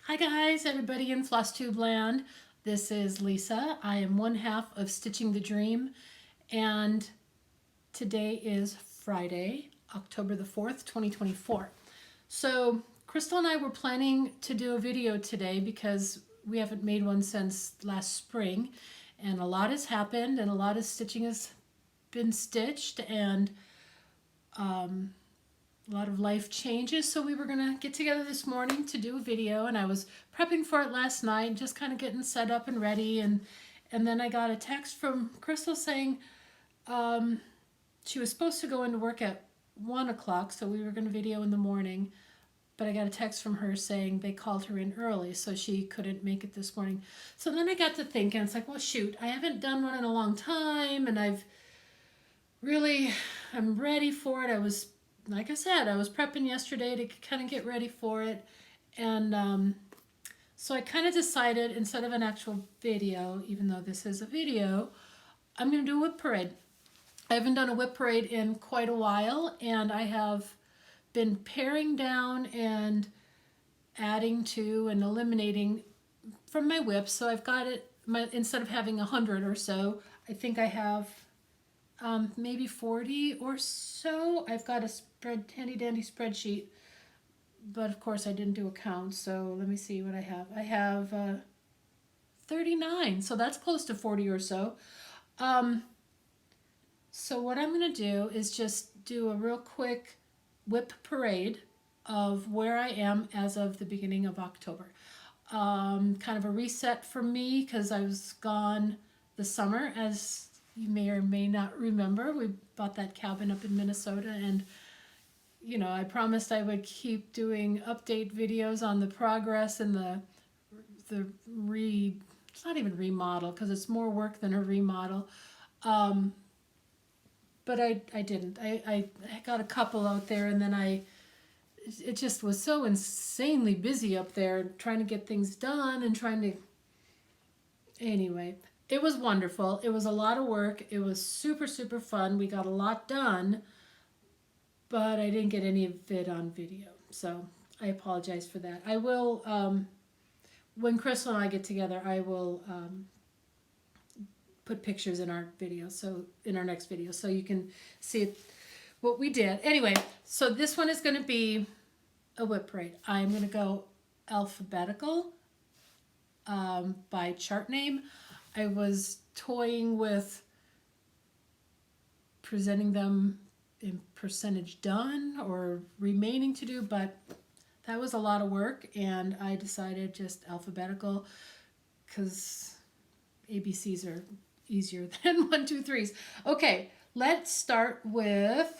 Hi guys, everybody in FlossTube land. This is Lisa. I am one half of Stitching the Dream, and today is Friday, October the 4th, 2024. So Crystal and I were planning to do a video today because we haven't made one since last spring, and a lot has happened and a lot of stitching has been stitched, and a lot of life changes, so we were gonna get together this morning to do a video, and I was prepping for it last night, just kind of getting set up and ready, and then I got a text from Crystal saying she was supposed to go into work at 1 o'clock, so we were gonna video in the morning, but I got a text from her saying they called her in early, so she couldn't make it this morning. So then I got to thinking, it's like, well shoot, I haven't done one in a long time, and I'm ready for it. Like I said, I was prepping yesterday to kind of get ready for it, and so I kind of decided, instead of an actual video, even though this is a video, I'm going to do a WIP parade. I haven't done a WIP parade in quite a while, and I have been paring down and adding to and eliminating from my WIP, so I've got it, instead of having 100 or so, I think I have maybe 40 or so. I've got a handy dandy spreadsheet, but of course I didn't do a count, so let me see what I have. I have 39, so that's close to 40 or so. So what I'm going to do is just do a real quick WIP parade of where I am as of the beginning of October. Kind of a reset for me because I was gone the summer, as you may or may not remember. We bought that cabin up in Minnesota, and you know, I promised I would keep doing update videos on the progress and it's not even remodel because it's more work than a remodel. But I didn't. I got a couple out there, and then it just was so insanely busy up there trying to get things done and anyway. It was wonderful. It was a lot of work. It was super, super fun. We got a lot done, but I didn't get any of it on video. So I apologize for that. I will, when Crystal and I get together, I will put pictures in our video, in our next video, so you can see what we did. Anyway, so this one is going to be a WIP parade. I'm going to go alphabetical by chart name. I was toying with presenting them in percentage done or remaining to do, but that was a lot of work, and I decided just alphabetical because ABCs are easier than 1, 2, 3s. Okay, let's start with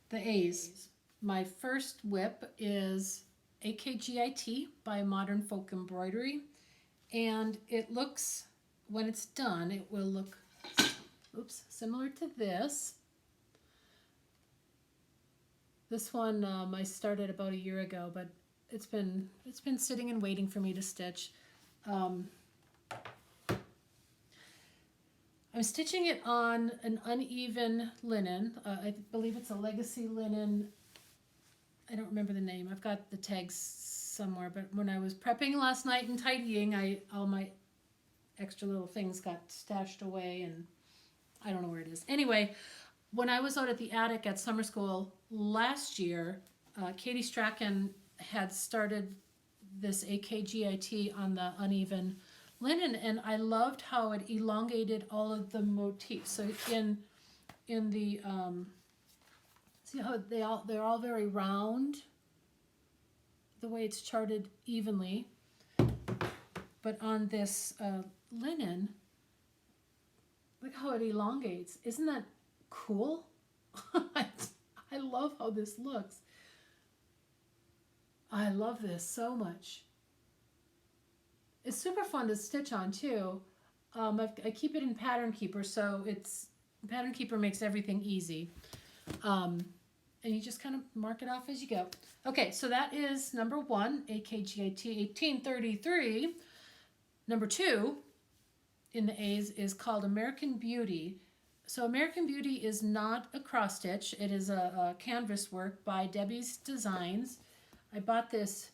the A's. My first WIP is AKGIT by Modern Folk Embroidery, and it looks, when it's done, it will look, similar to this. This one I started about a year ago, but it's been sitting and waiting for me to stitch. I'm stitching it on an uneven linen. I believe it's a legacy linen. I don't remember the name. I've got the tags somewhere, but when I was prepping last night and tidying, all my extra little things got stashed away, and I don't know where it is. Anyway, when I was out at the attic at summer school last year, Katie Strachan had started this AKGIT on the uneven linen, and I loved how it elongated all of the motifs. So in the see how they're all very round, the way it's charted evenly, but on this linen, look how it elongates. Isn't that cool? I love how this looks. I love this so much. It's super fun to stitch on too. I keep it in Pattern Keeper, so Pattern Keeper makes everything easy. And you just kind of mark it off as you go. Okay, so that is number 1, AKGIT 1833. Number 2 in the A's is called American Beauty. So American Beauty is not a cross stitch. It is a canvas work by Debbie's Designs. I bought this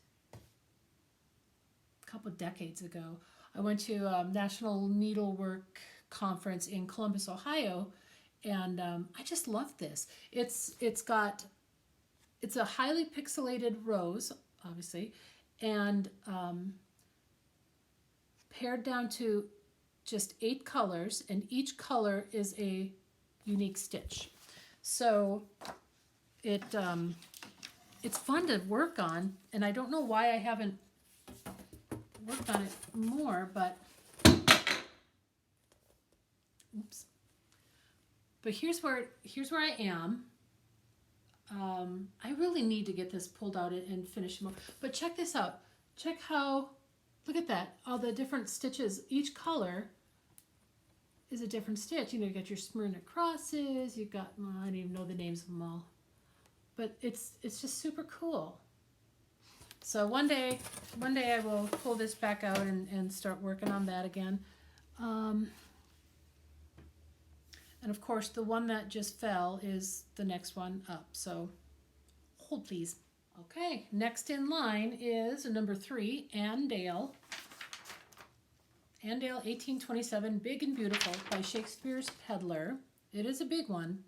couple decades ago. I went to a National Needlework Conference in Columbus, Ohio, and I just love this. It's a highly pixelated rose, obviously, and pared down to just 8 colors, and each color is a unique stitch. So it's fun to work on, and I don't know why I haven't worked on it more, but oops. But here's where I am. I really need to get this pulled out and finish more. But check this out. Check how, look at that, all the different stitches. Each color is a different stitch. You know, you got your Smyrna crosses, you got, well, I don't even know the names of them all. But it's just super cool. So one day I will pull this back out and start working on that again. And of course, the one that just fell is the next one up. So hold please. Okay, next in line is number 3, Anne Dale. Anne Dale, 1827, Big and Beautiful by Shakespeare's Peddler. It is a big one.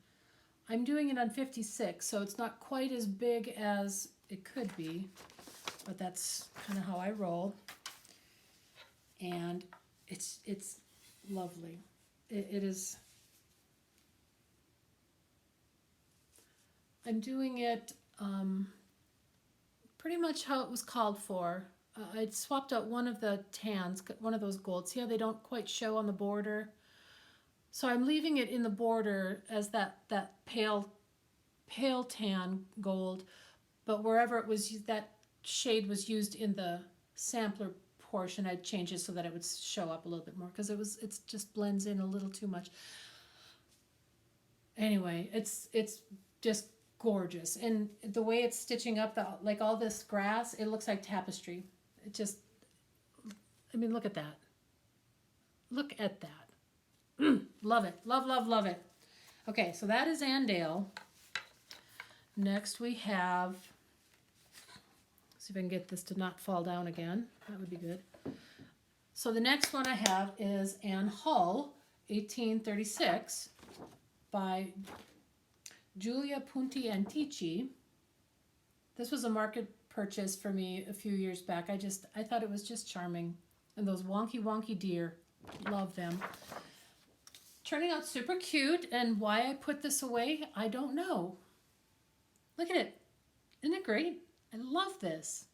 I'm doing it on 56, so it's not quite as big as it could be, but that's kind of how I roll. And it's lovely. It is. I'm doing it pretty much how it was called for. I'd swapped out one of the tans, one of those golds. See how they don't quite show on the border? So I'm leaving it in the border as that pale tan gold, but wherever it was, that shade was used in the sampler portion, I'd change it so that it would show up a little bit more, because it just blends in a little too much. Anyway, it's just gorgeous, and the way it's stitching up like all this grass, it looks like tapestry. It just, I mean, look at that. Look at that. Love it. Love, love, love it. Okay, so that is Anne Dale. Next we have, see if I can get this to not fall down again. That would be good. So the next one I have is Anne Hull, 1836, by Giulia, Punti, Antichi. This was a market purchase for me a few years back. I thought it was just charming. And those wonky deer, love them. Turning out super cute, and why I put this away, I don't know. Look at it. Isn't it great? I love this.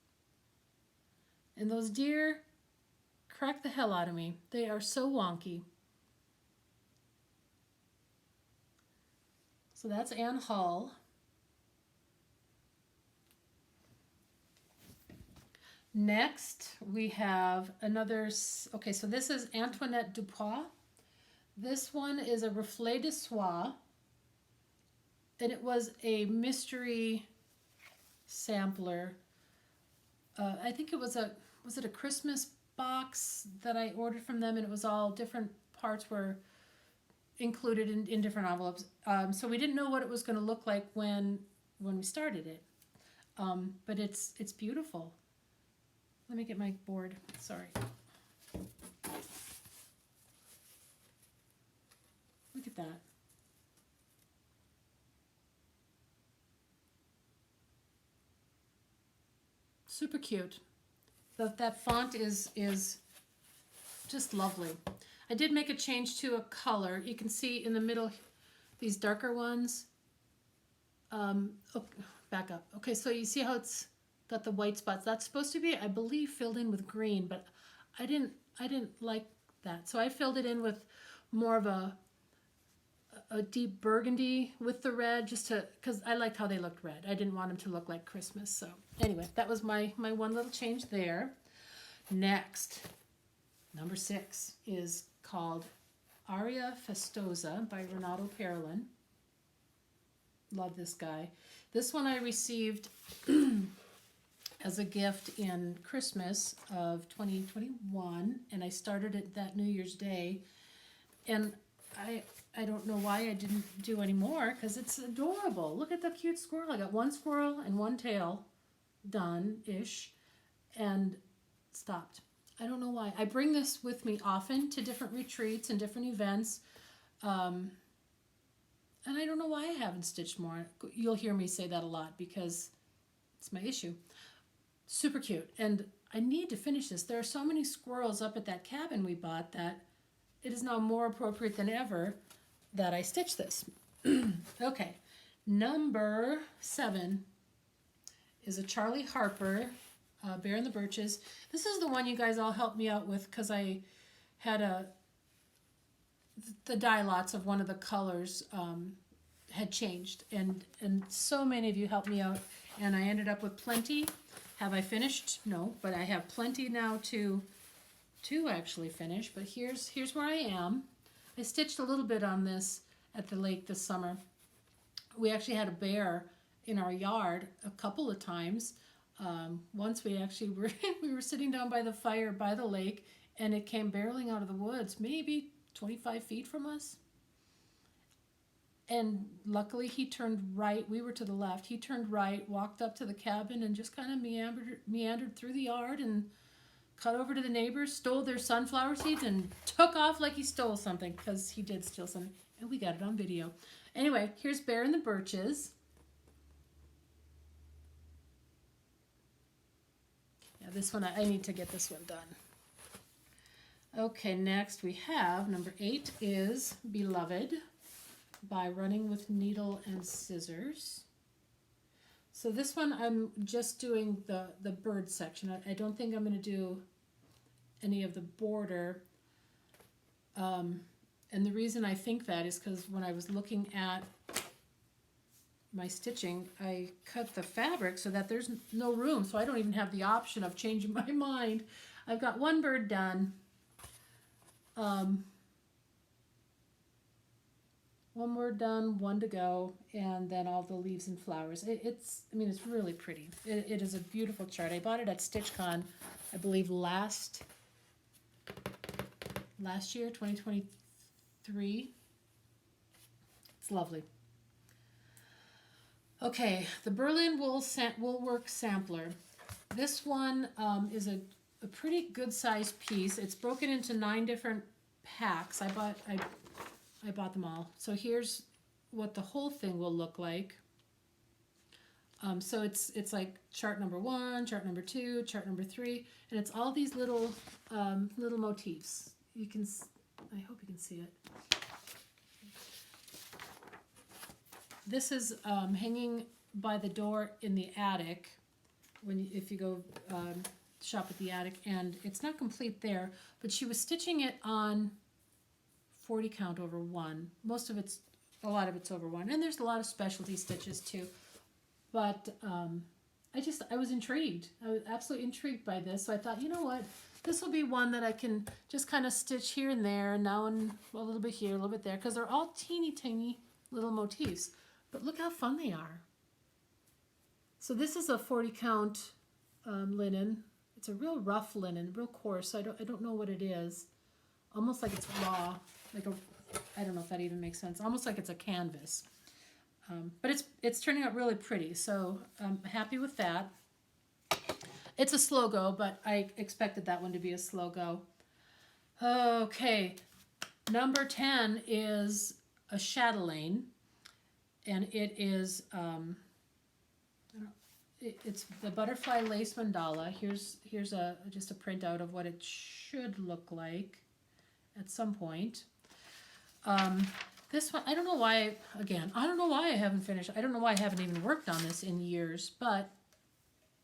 And those deer crack the hell out of me. They are so wonky. So that's Anne Hull. Next, we have another, okay, so this is Antoinette Dupas. This one is a Reflets de Soie, and it was a mystery sampler. I think it was it a Christmas box that I ordered from them, and it was all different parts were included in different envelopes. So we didn't know what it was going to look like when we started it, but it's beautiful. Let me get my board. Sorry. Look at that. Super cute. That font is just lovely. I did make a change to a color. You can see in the middle these darker ones. Oh, back up. Okay, so you see how it's got the white spots. That's supposed to be, I believe, filled in with green, but I didn't like that. So I filled it in with more of a deep burgundy with the red, just to, because I liked how they looked red. I didn't want them to look like Christmas. So anyway, that was my one little change there. Next, number 6 is called Aria Festosa by Renato Parolin. Love this guy. This one I received as a gift in Christmas of 2021, and I started it that New Year's Day, and I don't know why I didn't do any more, because it's adorable. Look at the cute squirrel. I got one squirrel and one tail done-ish, and stopped. I don't know why. I bring this with me often to different retreats and different events. And I don't know why I haven't stitched more. You'll hear me say that a lot because it's my issue. Super cute. And I need to finish this. There are so many squirrels up at that cabin we bought that it is now more appropriate than ever that I stitch this. Okay. Number 7 is a Charly Harper, Bear in the Birches. This is the one you guys all helped me out with because I had the dye lots of one of the colors had changed, and so many of you helped me out, and I ended up with plenty. Have I finished? No, but I have plenty now to actually finish. But here's where I am. I stitched a little bit on this at the lake this summer. We actually had a bear in our yard a couple of times. Once we actually we were sitting down by the fire by the lake, and it came barreling out of the woods, maybe 25 feet from us. And luckily he turned right. We were to the left. He turned right, walked up to the cabin, and just kind of meandered through the yard and cut over to the neighbors, stole their sunflower seeds, and took off like he stole something, because he did steal something. And we got it on video. Anyway, here's Bear in the Birches. Yeah, this one, I need to get this one done. Okay, next we have number 8 is Beloved by Running with Needle and Scissors. So this one I'm just doing the bird section. I don't think I'm going to do any of the border. And the reason I think that is because when I was looking at my stitching, I cut the fabric so that there's no room, so I don't even have the option of changing my mind. I've got one bird done. One more done, one to go, and then all the leaves and flowers. It's really pretty. It is a beautiful chart. I bought it at StitchCon, I believe last year, 2023. It's lovely. Okay, the Berlin Woolwork Sampler. This one is a pretty good sized piece. It's broken into 9 different packs. I bought them all. So here's what the whole thing will look like. So it's like chart number 1, chart number 2, chart number 3, and it's all these little motifs. I hope you can see it. This is hanging by the door in the attic if you go shop at the attic, and it's not complete there, but she was stitching it on 40 count over 1. A lot of it's over 1, and there's a lot of specialty stitches too. But I was intrigued. I was absolutely intrigued by this, so I thought, you know what, this will be one that I can just kind of stitch here and there, and now and a little bit here, a little bit there, because they're all teeny tiny little motifs. But look how fun they are. So this is a 40 count linen. It's a real rough linen, real coarse. I don't know what it is. Almost like it's raw. I don't know if that even makes sense. Almost like it's a canvas. But it's turning out really pretty. So I'm happy with that. It's a slow go, but I expected that one to be a slow go. Okay, number 10 is a Chatelaine. And it is, it's the butterfly lace mandala. Here's just a printout of what it should look like at some point. This one, I don't know why I haven't finished. I don't know why I haven't even worked on this in years, but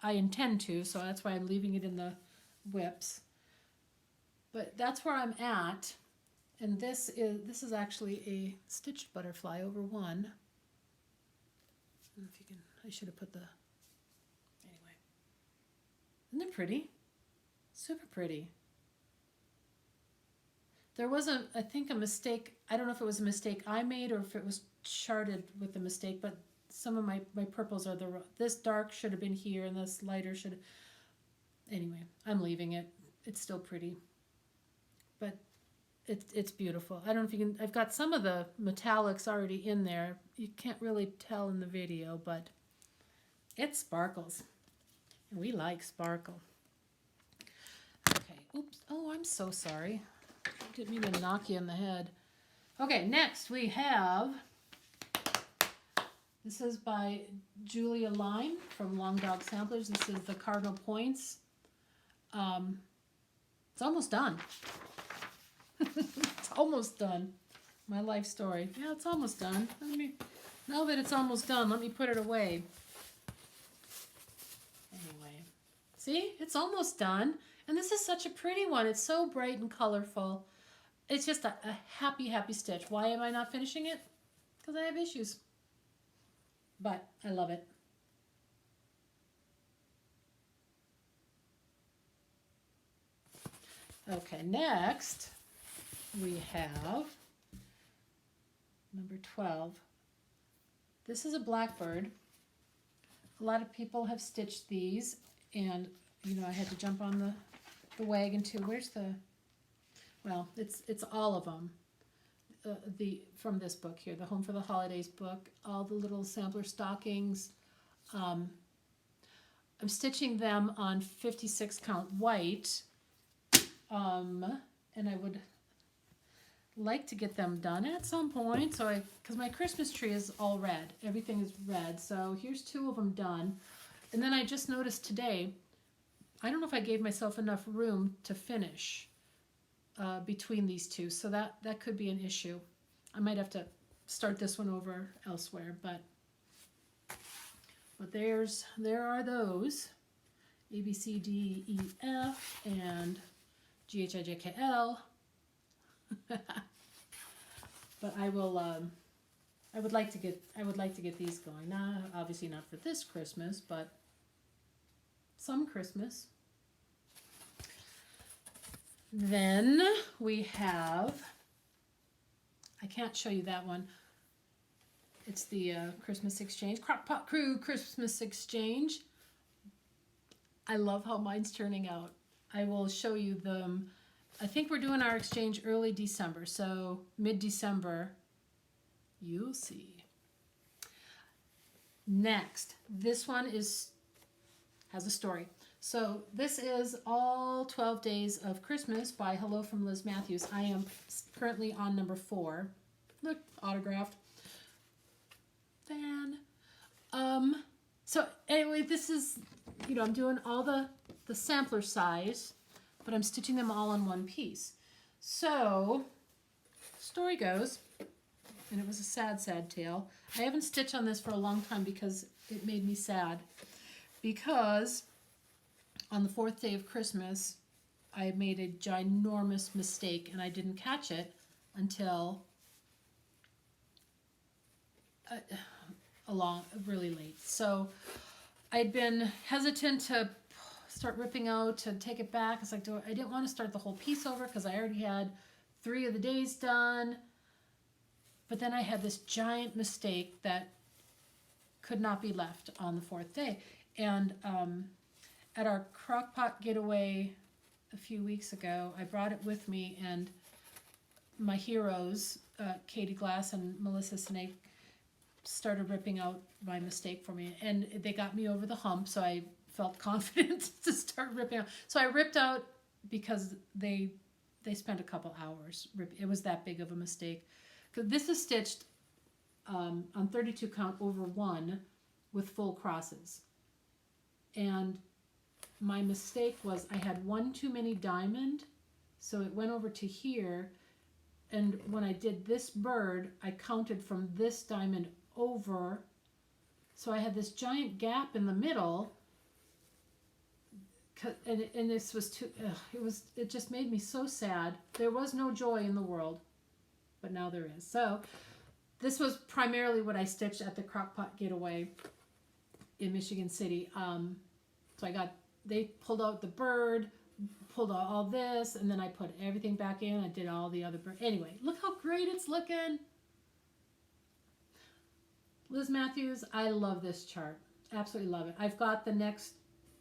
I intend to, so that's why I'm leaving it in the WIPs. But that's where I'm at, and this is actually a stitched butterfly over 1. I don't know if you can, I should have put the, anyway. Isn't it pretty? Super pretty. There was I think a mistake. I don't know if it was a mistake I made or if it was charted with a mistake, but some of my purples are this dark should have been here and this lighter should, anyway, I'm leaving it. It's still pretty. But it's beautiful. I don't know if you can, I've got some of the metallics already in there. You can't really tell in the video, but it sparkles. And we like sparkle. Okay. Oops. Oh, I'm so sorry. Didn't mean to knock you in the head. Okay, next we have, this is by Giulia Line from Long Dog Samplers. This is the Cardinal Points. It's almost done. It's almost done. My life story. Yeah, it's almost done. Now that it's almost done, let me put it away. Anyway, see, it's almost done. And this is such a pretty one. It's so bright and colorful. It's just a happy, happy stitch. Why am I not finishing it? Because I have issues. But I love it. Okay, next we have number 12. This is a Blackbird. A lot of people have stitched these, and you know I had to jump on the wagon too. Where's the? Well, it's all of them. From this book here, the Home for the Holidays book. All the little sampler stockings. I'm stitching them on 56 count white, and I would like to get them done at some point. So because my Christmas tree is all red, everything is red. So here's 2 of them done, and then I just noticed today, I don't know if I gave myself enough room to finish between these 2, so that could be an issue. I might have to start this one over elsewhere, but there are those A, B, C, D, E, F, and G, H, I, J, K, L. But I would like to get these going. Obviously not for this Christmas, but some Christmas. Then we have, I can't show you that one. It's the Christmas Exchange, Crockpot Crew Christmas Exchange. I love how mine's turning out. I will show you them. I think we're doing our exchange early December, so mid-December, you'll see. Next, this one has a story. So this is all 12 Days of Christmas by Hello from Liz Mathews. I am currently on number 4. Look, autographed. Fan. So anyway, this is, I'm doing all the sampler size, but I'm stitching them all in one piece. So, story goes, and it was a sad, sad tale. I haven't stitched on this for a long time because it made me sad. Because on the 4th day of Christmas, I made a ginormous mistake and I didn't catch it until really late. So I'd been hesitant to start ripping out, to take it back. It's like, I didn't want to start the whole piece over because I already had 3 of the days done. But then I had this giant mistake that could not be left on the 4th day. And at our crockpot getaway a few weeks ago, I brought it with me, and my heroes, Katie Glass and Melissa Snake, started ripping out my mistake for me, and they got me over the hump, so I felt confident to start ripping out. So I ripped out because they spent a couple hours. It was that big of a mistake. Because this is stitched on 32 count over 1 with full crosses. And my mistake was I had 1 too many diamond, so it went over to here, and when I did this bird, I counted from this diamond over, so I had this giant gap in the middle, and this was too, it just made me so sad. There was no joy in the world, but now there is. So this was primarily what I stitched at the crockpot getaway in Michigan City. So they pulled out the bird, pulled out all this, and then I put everything back in. I did all the other bird. Anyway, look how great it's looking. Liz Mathews, I love this chart. Absolutely love it. I've got the next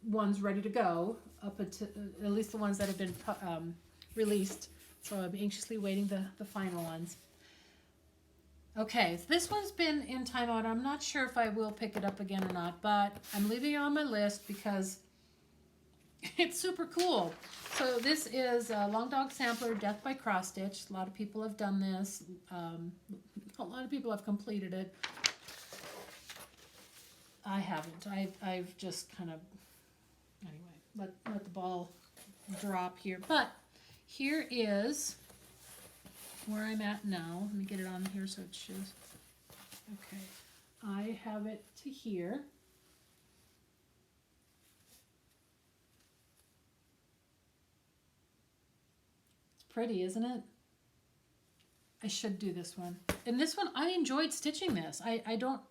ones ready to go, up until at least the ones that have been released. So I'm anxiously waiting the final ones. Okay, this one's been in timeout. I'm not sure if I will pick it up again or not, but I'm leaving it on my list because it's super cool. So this is a Long Dog Sampler Death by Cross Stitch. A lot of people have done this. A lot of people have completed it. I haven't. I've just kind of, anyway, let the ball drop here. But here is where I'm at now. Let me get it on here so it shows. Okay, I have it to here. It's pretty, isn't it? I should do this one. And this one, I enjoyed stitching this. I don't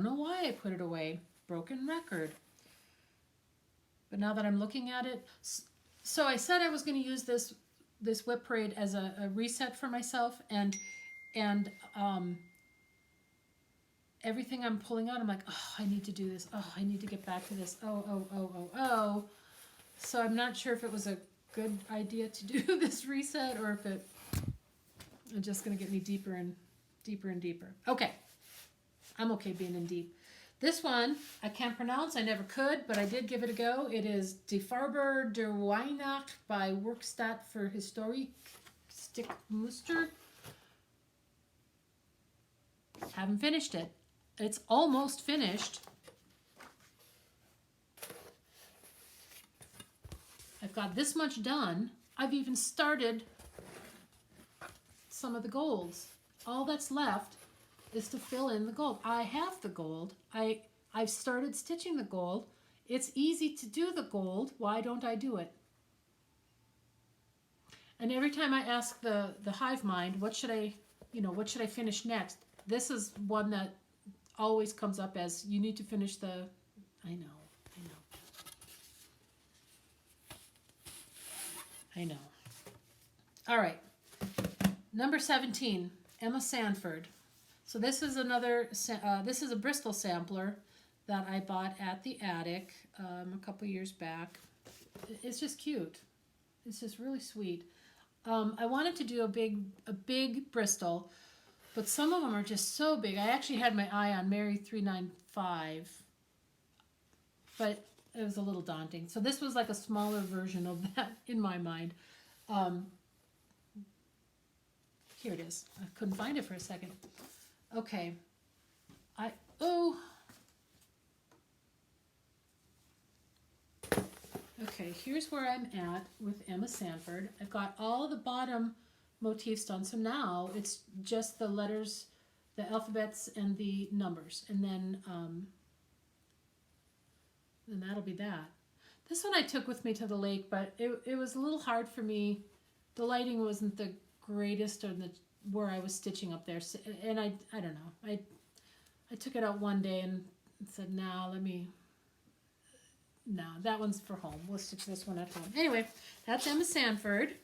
know why I put it away. Broken record. But now that I'm looking at it, so I said I was going to use this WIP Parade as a reset for myself, and everything I'm pulling out, I'm like, oh, I need to do this. Oh, I need to get back to this. Oh. So I'm not sure if it was a good idea to do this reset or if it's just going to get me deeper and deeper and deeper. Okay. I'm okay being in deep. This one, I can't pronounce. I never could, but I did give it a go. It is Die Farbe der Weihnacht by Werksttt furHhistorische Stickmuster. Haven't finished it. It's almost finished. I've got this much done. I've even started some of the golds. All that's left is to fill in the gold. I have the gold. I've started stitching the gold. It's easy to do the gold. Why don't I do it? And every time I ask the hive mind, what should I finish next? This is one that always comes up as you need to finish the, I know. All right. Number 17, Emma Sanford. So this is another, this is a Bristol sampler that I bought at the attic a couple years back. It's just cute. It's just really sweet. I wanted to do a big Bristol, but some of them are just so big. I actually had my eye on Mary 395, but it was a little daunting. So this was like a smaller version of that in my mind. Here it is. I couldn't find it for a second. Okay. Okay, here's where I'm at with Emma Sanford. I've got all the bottom motifs done. So now it's just the letters, the alphabets, and the numbers. And then that'll be that. This one I took with me to the lake, but it was a little hard for me. The lighting wasn't the greatest or where I was stitching up there. So, and I don't know. I took it out one day and said, no, that one's for home. We'll stitch this one at home. Anyway, that's Emma Sanford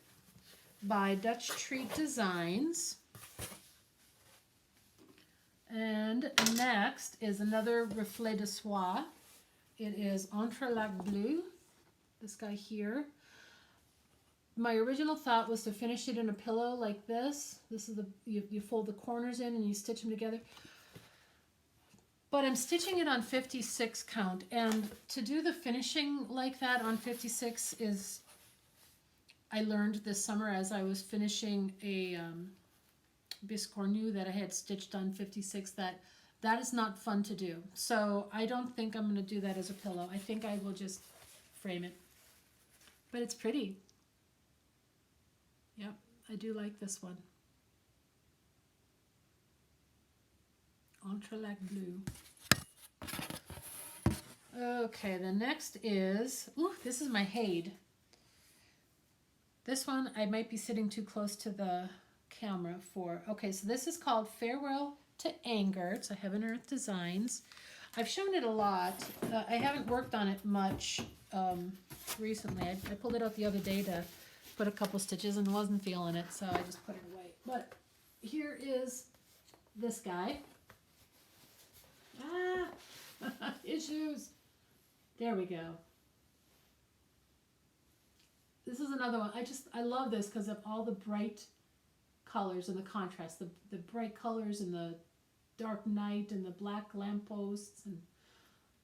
by Dutch Treat Designs. And next is another Reflets de Soie. It is Entrelac Bleu, this guy here. My original thought was to finish it in a pillow like this. This is you fold the corners in and you stitch them together. But I'm stitching it on 56 count, and to do the finishing like that on 56 is, I learned this summer as I was finishing a biscornu that I had stitched on 56 that is not fun to do. So I don't think I'm going to do that as a pillow. I think I will just frame it. But it's pretty. Yep, I do like this one. Entrelac Bleu. Okay, the next is, this is my Hade. This one I might be sitting too close to the camera for. Okay, so this is called Farewell to Anger. It's a Heaven Earth Designs. I've shown it a lot. I haven't worked on it much recently. I pulled it out the other day to put a couple stitches and wasn't feeling it, so I just put it away. But here is this guy. Issues. There we go. This is another one. I love this because of all the bright colors and the contrast. The bright colors and the dark night and the black lampposts. And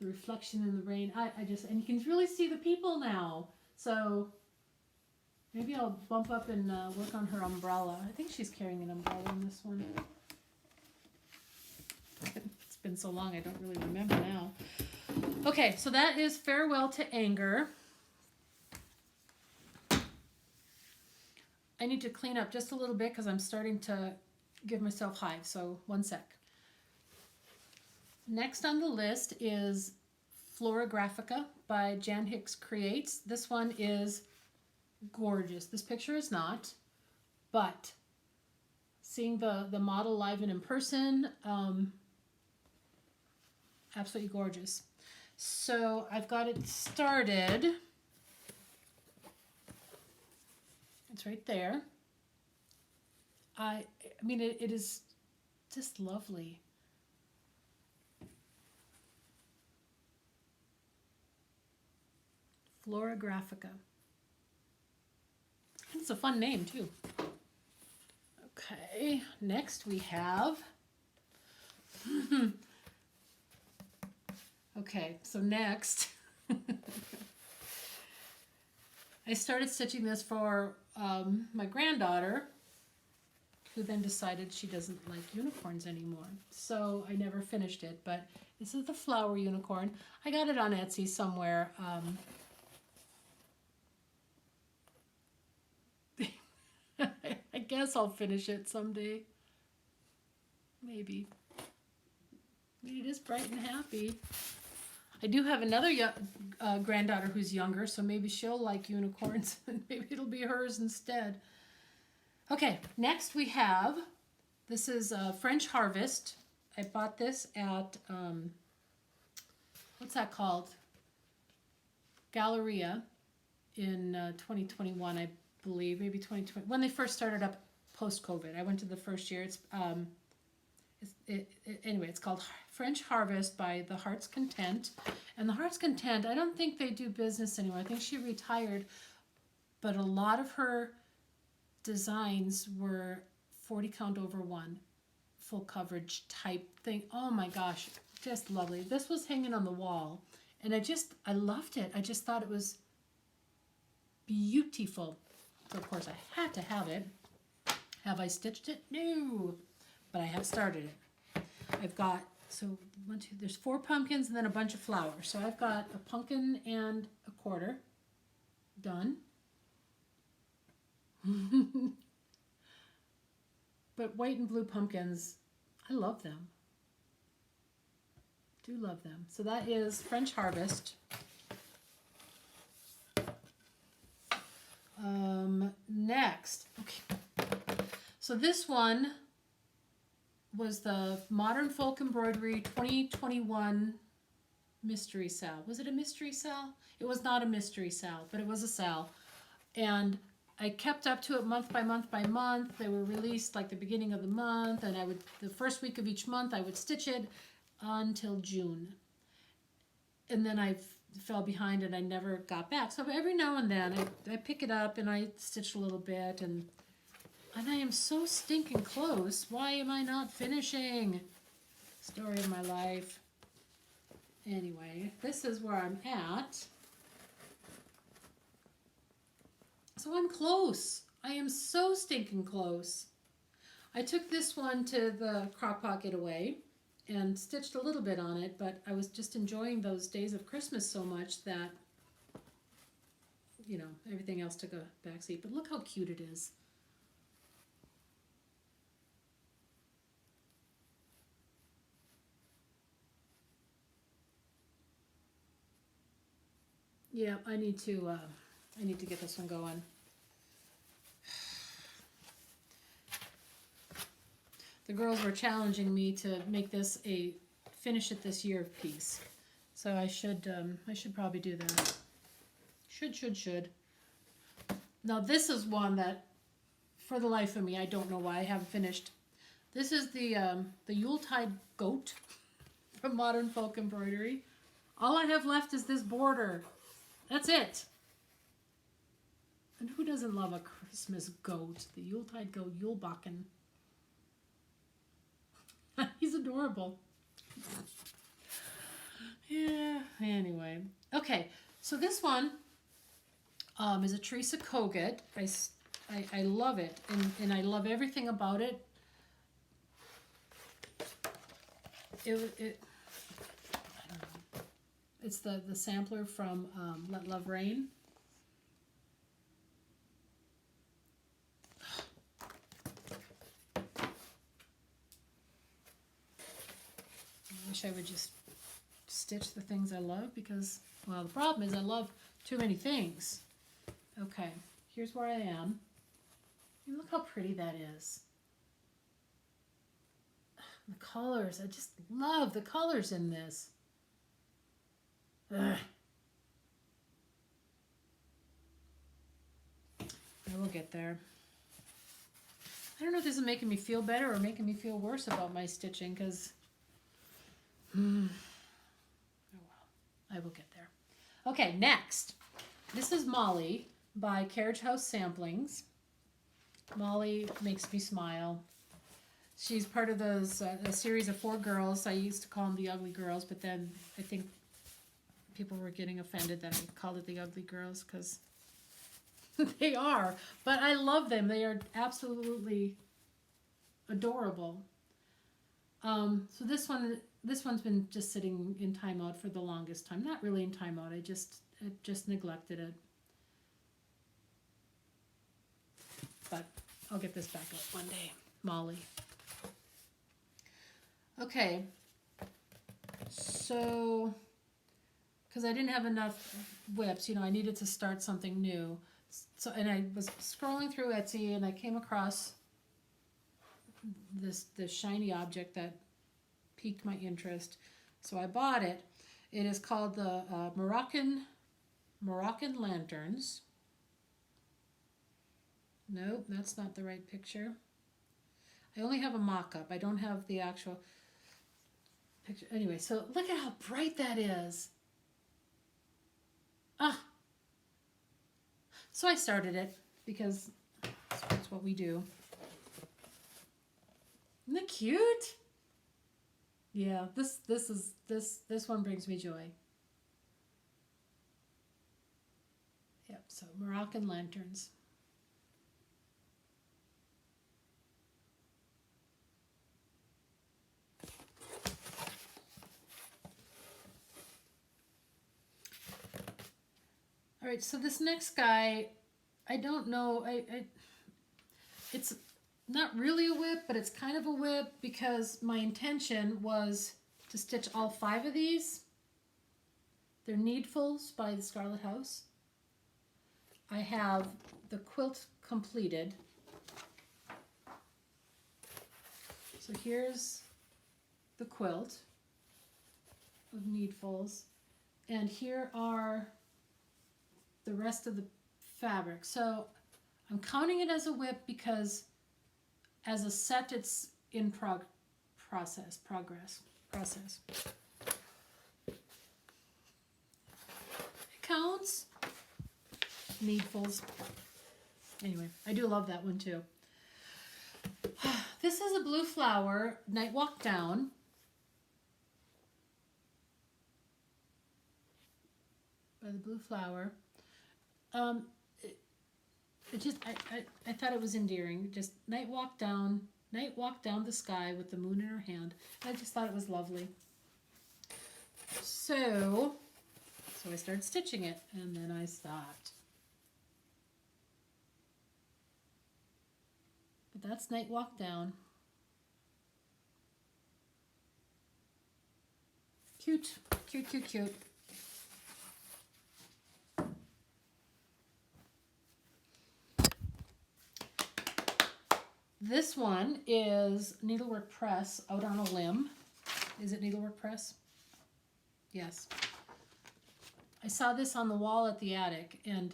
the reflection in the rain. I just, and you can really see the people now. So maybe I'll bump up and work on her umbrella. I think she's carrying an umbrella in this one. It's been so long, I don't really remember now. Okay, so that is Farewell to Anger. I need to clean up just a little bit because I'm starting to give myself hives, so one sec. Next on the list is Florographica by Jan Hicks Creates. This one is gorgeous. This picture is not, but seeing the model live and in person, absolutely gorgeous. So I've got it started. It's right there. I mean, it is just lovely. Florographica. It's a fun name too. Okay, next we have okay, so next I started stitching this for my granddaughter, who then decided she doesn't like unicorns anymore. So I never finished it, but this is the flower unicorn. I got it on Etsy somewhere. I guess I'll finish it someday. Maybe. It is bright and happy. I do have another granddaughter who's younger, so maybe she'll like unicorns and maybe it'll be hers instead. Okay, next we have, this is French Harvest. I bought this at, what's that called? Galleria in 2021, I believe, maybe 2020, when they first started up post-COVID. I went to the first year. Anyway, it's called French Harvest by The Heart's Content. And The Heart's Content, I don't think they do business anymore. I think she retired, but a lot of her designs were 40 count over 1, full coverage type thing. Oh my gosh, just lovely. This was hanging on the wall, and I loved it. I just thought it was beautiful. So of course I had to have it. Have I stitched it? No, but I have started it. I've got, so there's 4 pumpkins and then a bunch of flowers. So I've got a pumpkin and a quarter done. But white and blue pumpkins, I love them. Do love them. So that is French Harvest. Next, okay. So this one was the Modern Folk Embroidery 2021 mystery sale. Was it a mystery sale? It was not a mystery sale, but it was a sale. And I kept up to it month by month by month. They were released like the beginning of the month, and the first week of each month I would stitch it until June. And then I fell behind and I never got back. So every now and then I pick it up and I stitch a little bit, and I am so stinking close. Why am I not finishing? Story of my life. Anyway, this is where I'm at. So I'm close. I am so stinking close. I took this one to the crock pot getaway and stitched a little bit on it, but I was just enjoying those days of Christmas so much that, you know, everything else took a backseat. But look how cute it is. Yeah, I need to get this one going. The girls were challenging me to make this a finish it this year piece, so I should probably do that. Should. Now this is one that, for the life of me, I don't know why I haven't finished. This is the Yuletide goat from Modern Folk Embroidery. All I have left is this border. That's it. And who doesn't love a Christmas goat? The Yuletide goat, Yulebakken. He's adorable. Yeah, anyway. Okay, so this one is a Teresa Kogut. I love it, and I love everything about it. I don't know. It's the sampler from Let Love Rain. I wish I would just stitch the things I love because, well, the problem is I love too many things. Okay, here's where I am. And look how pretty that is. The colors, I just love the colors in this. Ugh. I will get there. I don't know if this is making me feel better or making me feel worse about my stitching because, oh well, I will get there. Okay, next. This is Molly by Carriage House Samplings. Molly makes me smile. She's part of those a series of 4 girls. I used to call them the Ugly Girls, but then I think people were getting offended that I called it the Ugly Girls because they are. But I love them. They are absolutely adorable. So this one's been just sitting in timeout for the longest time. Not really in timeout. I just neglected it. But I'll get this back up one day. Molly. Okay. So, because I didn't have enough WIPs, you know, I needed to start something new. So, and I was scrolling through Etsy and I came across this shiny object that piqued my interest. So I bought it. It is called the Moroccan Lanterns. Nope, that's not the right picture. I only have a mock-up. I don't have the actual picture. Anyway, so look at how bright that is. Ah. So I started it because that's what we do. Isn't it cute? Yeah, this one brings me joy. Yep, so Moroccan Lanterns. All right, so this next guy, I don't know, it's not really a WIP, but it's kind of a WIP because my intention was to stitch all 5 of these. They're Needfuls by the Scarlet House. I have the quilt completed. So here's the quilt of Needfuls, and here are the rest of the fabric. So I'm counting it as a WIP because as a set it's in process. It counts. Needfuls. Anyway, I do love that one too. This is a Blue Flower Night Walk Down. By the Blue Flower. I thought it was endearing. Just night walk down the sky with the moon in her hand. I just thought it was lovely. So I started stitching it, and then I stopped. But that's Night Walk Down. Cute, cute, cute, cute. This one is Needlework Press, Out on a Limb. Is it Needlework Press? Yes. I saw this on the wall at the attic, and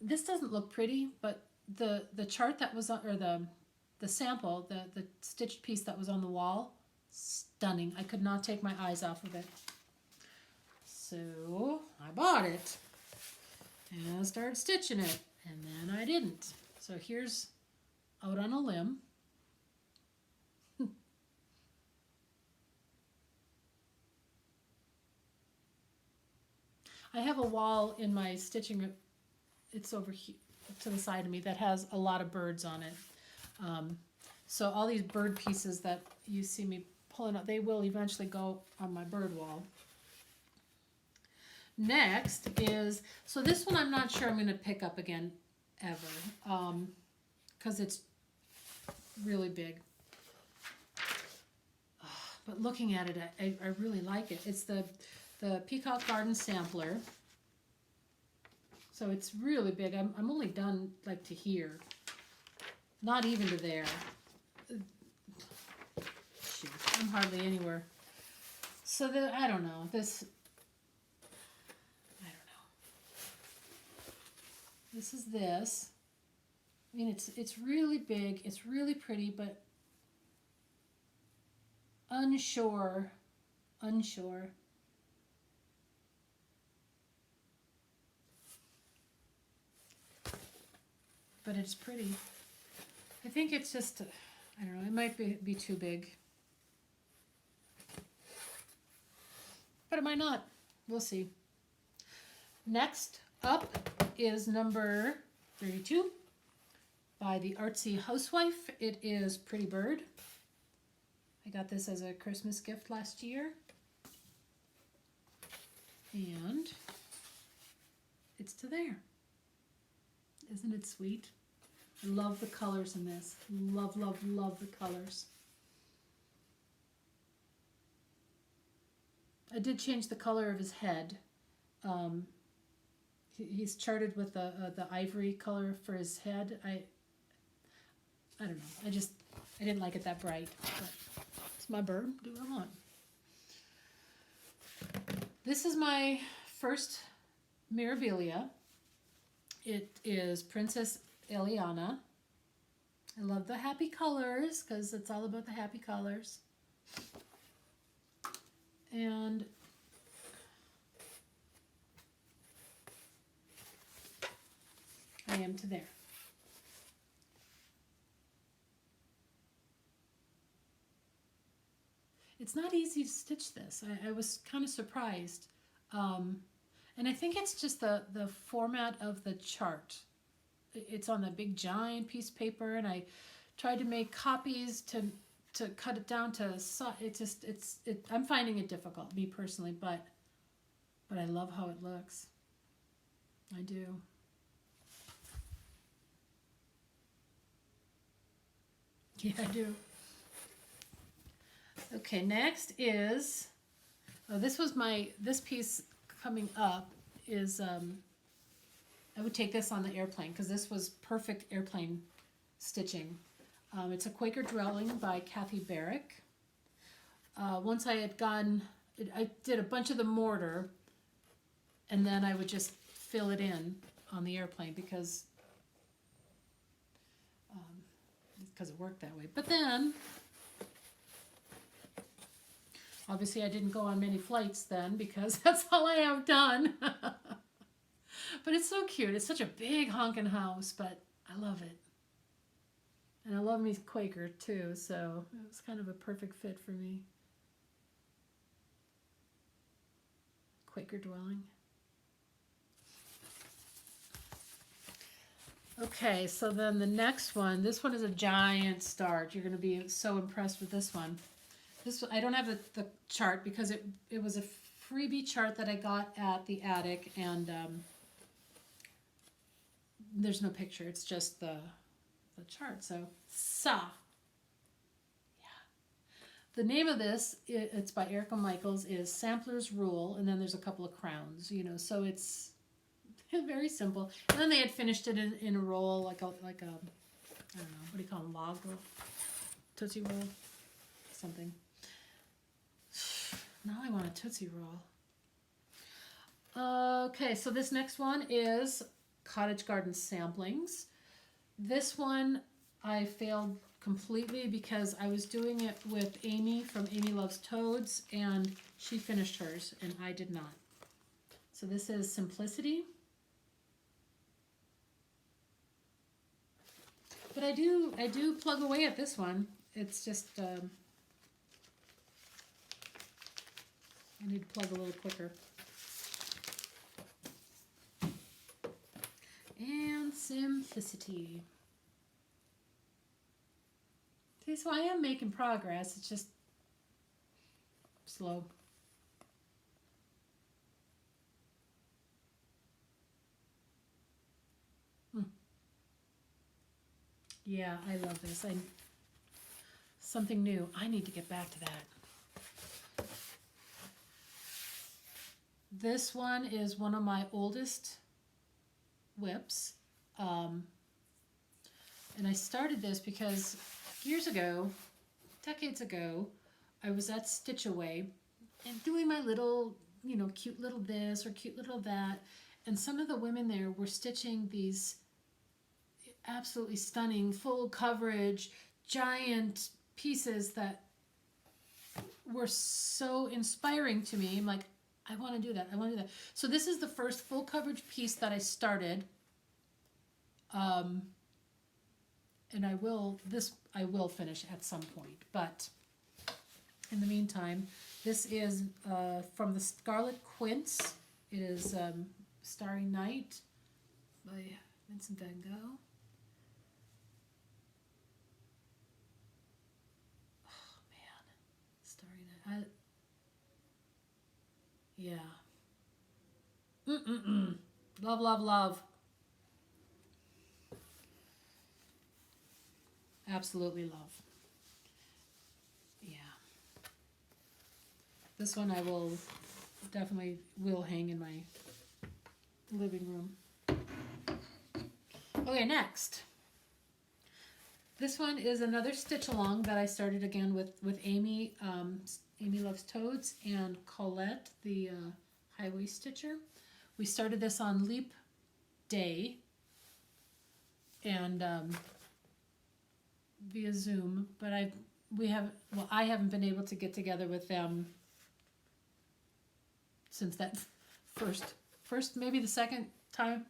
this doesn't look pretty, but the chart that was on, or the sample, the stitched piece that was on the wall, stunning. I could not take my eyes off of it. So I bought it and I started stitching it, and then I didn't. So here's Out on a Limb. I have a wall in my stitching, it's over here to the side of me, that has a lot of birds on it. So all these bird pieces that you see me pulling out, they will eventually go on my bird wall. Next is, so this one I'm not sure I'm going to pick up again ever, because it's really big. But looking at it, I really like it. It's the Peacock Garden Sampler. So it's really big. I'm only done like to here. Not even to there. Shoot, I'm hardly anywhere. So I don't know. This is this. I mean, it's really big. It's really pretty, but unsure. But it's pretty. I think it's just, I don't know, it might be too big. But it might not. We'll see. Next up is number 32 by the Artsy Housewife. It is Pretty Bird. I got this as a Christmas gift last year. And it's to there. Isn't it sweet? I love the colors in this. Love, love, love the colors. I did change the color of his head. He's charted with the ivory color for his head. I don't know. I didn't like it that bright. But it's my bird. Do what I want. This is my first Mirabilia. It is Princess Eliana. I love the happy colors because it's all about the happy colors. And I am to there. It's not easy to stitch this. I was kind of surprised. And I think it's just the format of the chart. It's on the big giant piece of paper, and I tried to make copies to cut it down to I'm finding it difficult, me personally, but I love how it looks. I do. Yeah, I do. Okay, next is, this piece coming up is, I would take this on the airplane because this was perfect airplane stitching. It's a Quaker Dwelling by Kathy Barrick. Once I had I did a bunch of the mortar, and then I would just fill it in on the airplane because it worked that way. But then, obviously I didn't go on many flights then because that's all I have done. But it's so cute. It's such a big honkin' house, but I love it. And I love me Quaker too, so it was kind of a perfect fit for me. Quaker Dwelling. Okay, so then the next one, this one is a giant start. You're going to be so impressed with this one. I don't have the chart because it was a freebie chart that I got at the attic, and there's no picture. It's just the chart. So, yeah. The name of this, it's by Erica Michaels, is Sampler's Rule, and then there's a couple of crowns, so it's very simple. And then they had finished it in a roll, like a I don't know, what do you call them, log roll? Tootsie Roll? Something. Now I want a Tootsie Roll. Okay, so this next one is Cottage Garden Samplings. This one I failed completely because I was doing it with Amy from Amy Loves Toads, and she finished hers and I did not. So this is Simplicity. But I do plug away at this one. It's just I need to plug a little quicker. Simplicity. See, so I am making progress. It's just slow. Yeah, I love this. Something new. I need to get back to that. This one is one of my oldest WIPs. And I started this because years ago, decades ago, I was at Stitch Away and doing my little, you know, cute little this or cute little that. And some of the women there were stitching these absolutely stunning, full coverage, giant pieces that were so inspiring to me. I'm like, I want to do that. I want to do that. So this is the first full coverage piece that I started. And I will finish at some point. But in the meantime, this is from the Scarlet Quince. It is Starry Night by Vincent van Gogh. Yeah. Love, love, love. Absolutely love. Yeah. This one I will definitely hang in my living room. Okay, next. This one is another stitch along that I started again with Amy. Amy Loves Toads and Colette, the highway stitcher. We started this on Leap Day and via Zoom, but I haven't been able to get together with them since that first maybe the second time.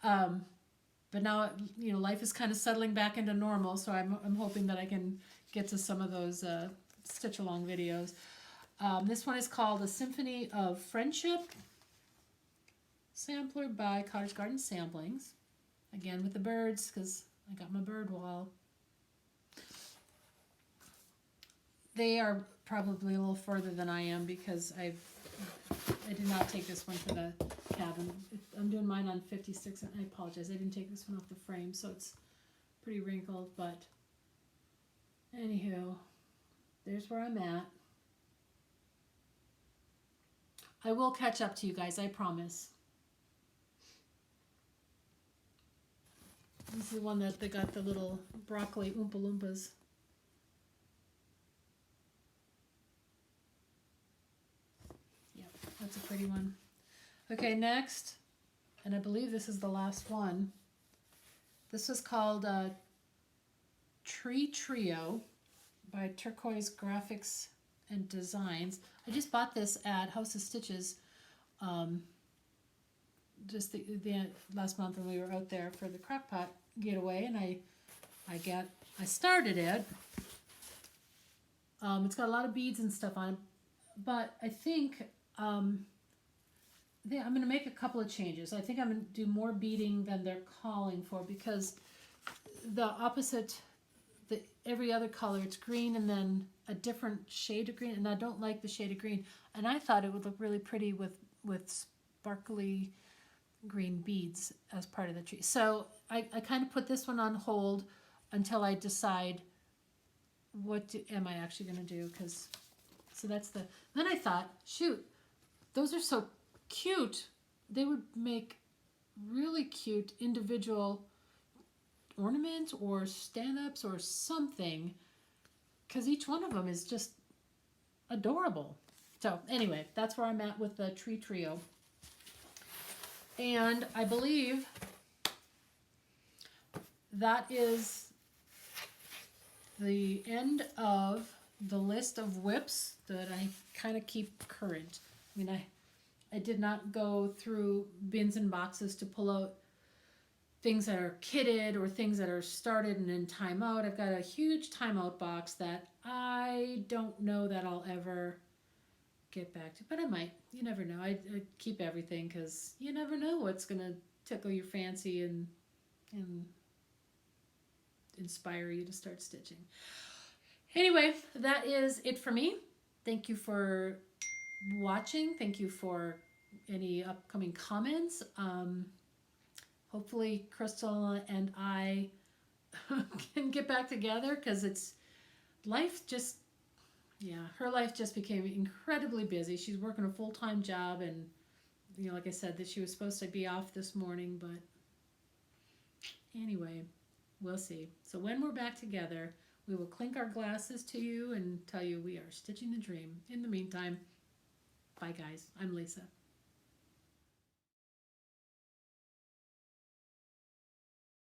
But now, you know, life is kind of settling back into normal, so I'm hoping that I can get to some of those stitch along videos. This one is called A Symphony of Friendship, sampler by Cottage Garden Samplings. Again with the birds, because I got my bird wall. They are probably a little further than I am because I did not take this one to the cabin. I'm doing mine on 56, and I apologize. I didn't take this one off the frame, so it's pretty wrinkled, but anywho, there's where I'm at. I will catch up to you guys, I promise. This is the one that they got the little broccoli Oompa Loompas. Yep, that's a pretty one. Okay, next, and I believe this is the last one. This is called Tree Trio by Turquoise Graphics and Designs. I just bought this at House of Stitches just the last month when we were out there for the crockpot getaway, and I started it. It's got a lot of beads and stuff on it, but I think I'm going to make a couple of changes. I think I'm going to do more beading than they're calling for, because the opposite, every other color, it's green and then a different shade of green, and I don't like the shade of green. And I thought it would look really pretty with sparkly green beads as part of the tree. So I kind of put this one on hold until I decide what am I actually going to do. So that's then I thought, shoot, those are so cute. They would make really cute individual ornaments or stand-ups or something, because each one of them is just adorable. So anyway, that's where I'm at with the Tree Trio. And I believe that is the end of the list of WIPs that I kind of keep current. I mean, I did not go through bins and boxes to pull out things that are kitted or things that are started and in timeout. I've got a huge timeout box that I don't know that I'll ever get back to, but I might. You never know. I keep everything because you never know what's going to tickle your fancy and and inspire you to start stitching. Anyway, that is it for me. Thank you for watching. Thank you for any upcoming comments. Hopefully Crystal and I can get back together, because it's life just, yeah, her life just became incredibly busy. She's working a full-time job, and you know, like I said, that she was supposed to be off this morning, but anyway, we'll see. So when we're back together, we will clink our glasses to you and tell you we are stitching the dream. In the meantime, bye guys. I'm Lisa.